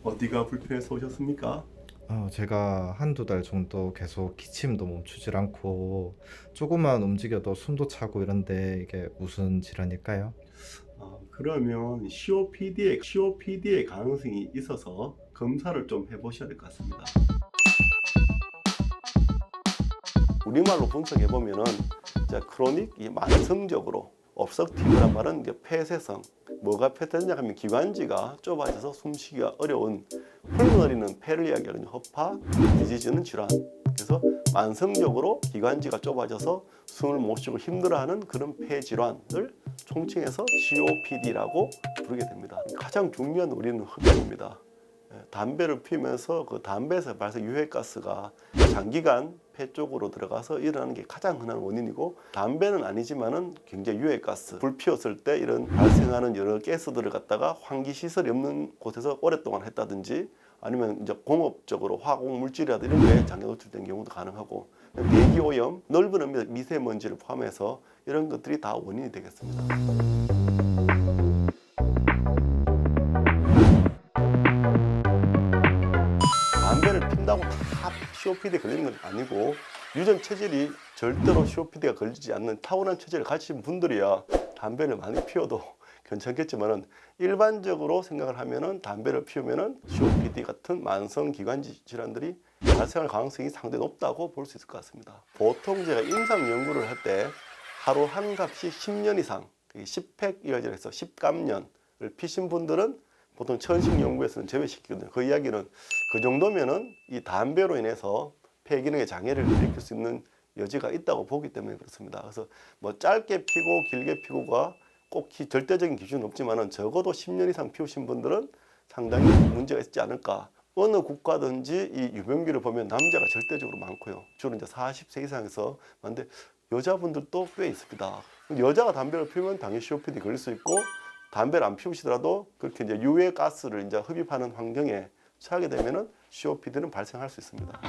어디가 불편해서 오셨습니까? 제가 한두 달 정도 계속 기침도 멈추질 않고 조금만 움직여도 숨도 차고 이런데 이게 무슨 질환일까요? 그러면 COPD의 가능성이 있어서 검사를 좀 해보셔야 될 것 같습니다. 우리말로 분석해 보면은 크로닉, 이 만성적으로 obstructive란 말은 이게 폐쇄성, 뭐가 폐쇄되냐 하면 기관지가 좁아져서 숨쉬기가 어려운 훌문어리는 폐를 이야기하는 허파, 디지즈는 질환. 그래서 만성적으로 기관지가 좁아져서 숨을 못 쉬고 힘들어하는 그런 폐 질환을 총칭해서 COPD라고 부르게 됩니다. 가장 중요한 우리는 흡연입니다. 담배를 피우면서 그 담배에서 발생 유해가스가 장기간 폐 쪽으로 들어가서 일어나는 게 가장 흔한 원인이고, 담배는 아니지만은 굉장히 유해가스, 불 피웠을 때 이런 발생하는 여러 가스들을 갖다가 환기 시설이 없는 곳에서 오랫동안 했다든지, 아니면 이제 공업적으로 화학 물질이라든지 이런 거에 장기 노출된 경우도 가능하고, 대기 오염, 넓은 미세먼지를 포함해서 이런 것들이 다 원인이 되겠습니다. 담배를 핀다고 다 COPD에 걸리는 건 아니고, 유전 체질이 절대로 COPD가 걸리지 않는 타고난 체질을 가지신 분들이야 담배를 많이 피워도 괜찮겠지만은, 일반적으로 생각을 하면은 담배를 피우면은 COPD 같은 만성 기관지 질환들이 발생할 가능성이 상당히 높다고 볼 수 있을 것 같습니다. 보통 제가 임상 연구를 할 때 하루 한 갑씩 10년 이상, 10팩 이어져서 10감년을 피신 분들은 보통 천식 연구에서는 제외시키거든요. 그 이야기는 그 정도면은 이 담배로 인해서 폐 기능에 장애를 일으킬 수 있는 여지가 있다고 보기 때문에 그렇습니다. 그래서 뭐 짧게 피고 길게 피고가 꼭 절대적인 기준은 없지만은 적어도 10년 이상 피우신 분들은 상당히 문제가 있지 않을까. 어느 국가든지 이 유병비를 보면 남자가 절대적으로 많고요. 주로 이제 40세 이상에서 많은데 여자분들도 꽤 있습니다. 여자가 담배를 피우면 당연히 COPD 걸릴 수 있고, 담배를 안 피우시더라도 그렇게 이제 유해 가스를 이제 흡입하는 환경에 처하게 되면은 COPD는 발생할 수 있습니다.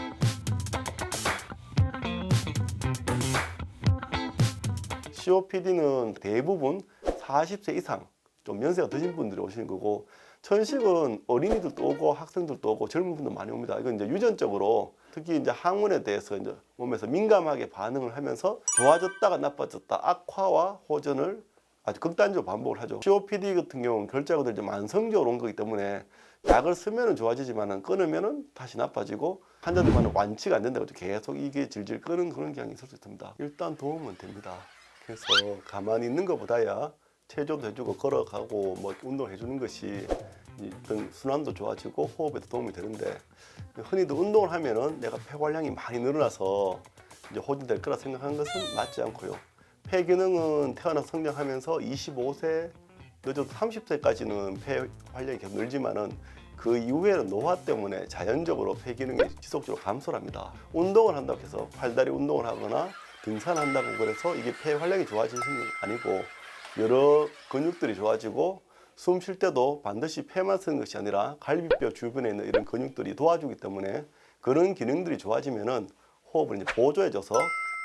COPD는 대부분 40세 이상 좀 연세가 드신 분들이 오시는 거고, 천식은 어린이들도 오고 학생들도 오고 젊은 분도 많이 옵니다. 이건 이제 유전적으로 특히 이제 항문에 대해서 이제 몸에서 민감하게 반응을 하면서 좋아졌다가 나빠졌다, 악화와 호전을 아주 극단적으로 반복을 하죠. COPD 같은 경우는 결자가 이제 만성적으로 온 거기 때문에 약을 쓰면은 좋아지지만은 끊으면은 다시 나빠지고, 환자들만은 완치가 안 된다고 계속 이게 질질 끄는 그런 경향이 있을 수 있습니다. 일단 도움은 됩니다. 그래서 가만히 있는 것보다야 체조도 해주고 걸어가고 뭐 운동을 해주는 것이 순환도 좋아지고 호흡에도 도움이 되는데, 흔히도 운동을 하면은 내가 폐활량이 많이 늘어나서 이제 호전될 거라 생각하는 것은 맞지 않고요. 폐 기능은 태어나서 성장하면서 25세 늦어도 30세까지는 폐 활량이 계속 늘지만은 그 이후에는 노화 때문에 자연적으로 폐 기능이 지속적으로 감소를 합니다. 운동을 한다고 해서 팔다리 운동을 하거나 등산한다고 그래서 이게 폐 활량이 좋아지는 게 아니고, 여러 근육들이 좋아지고 숨 쉴 때도 반드시 폐만 쓰는 것이 아니라 갈비뼈 주변에 있는 이런 근육들이 도와주기 때문에, 그런 기능들이 좋아지면은 호흡을 이제 보조해줘서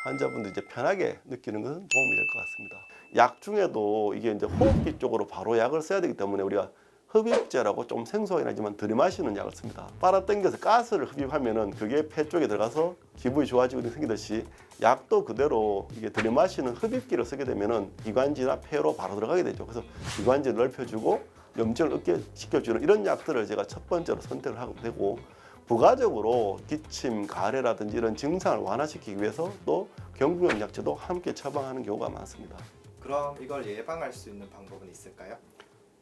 환자분들이 이제 편하게 느끼는 것은 도움이 될 것 같습니다. 약 중에도 이게 이제 호흡기 쪽으로 바로 약을 써야 되기 때문에 우리가 흡입제라고 좀 생소하긴 하지만 들이마시는 약을 씁니다. 빨아당겨서 가스를 흡입하면은 그게 폐 쪽에 들어가서 기분이 좋아지고 생기듯이, 약도 그대로 이게 들이마시는 흡입기를 쓰게 되면은 기관지나 폐로 바로 들어가게 되죠. 그래서 기관지를 넓혀주고 염증을 얻게 시켜주는 이런 약들을 제가 첫 번째로 선택을 하게 되고, 부가적으로 기침, 가래라든지 이런 증상을 완화시키기 위해서 또 경구용 약제도 함께 처방하는 경우가 많습니다. 그럼 이걸 예방할 수 있는 방법은 있을까요?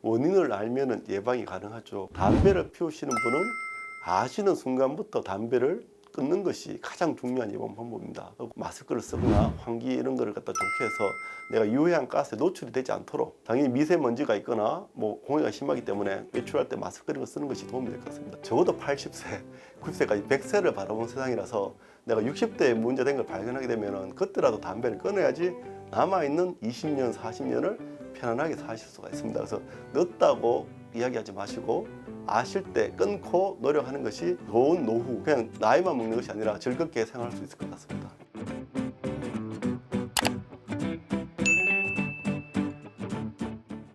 원인을 알면 예방이 가능하죠. 담배를 피우시는 분은 아시는 순간부터 담배를 끊는 것이 가장 중요한 예방 방법입니다. 마스크를 쓰거나 환기 이런 거를 갖다 좋게 해서 내가 유해한 가스에 노출이 되지 않도록, 당연히 미세먼지가 있거나 뭐 공해가 심하기 때문에 외출할 때 마스크 이런 거 쓰는 것이 도움이 될 것 같습니다. 적어도 80세, 90세까지 100세를 바라본 세상이라서 내가 60대에 문제된 걸 발견하게 되면 그때라도 담배를 끊어야지 남아있는 20년, 40년을 편안하게 사실 수가 있습니다. 그래서 늦다고 이야기하지 마시고 아실 때 끊고 노력하는 것이 좋은 노후, 그냥 나이만 먹는 것이 아니라 즐겁게 생활할 수 있을 것 같습니다.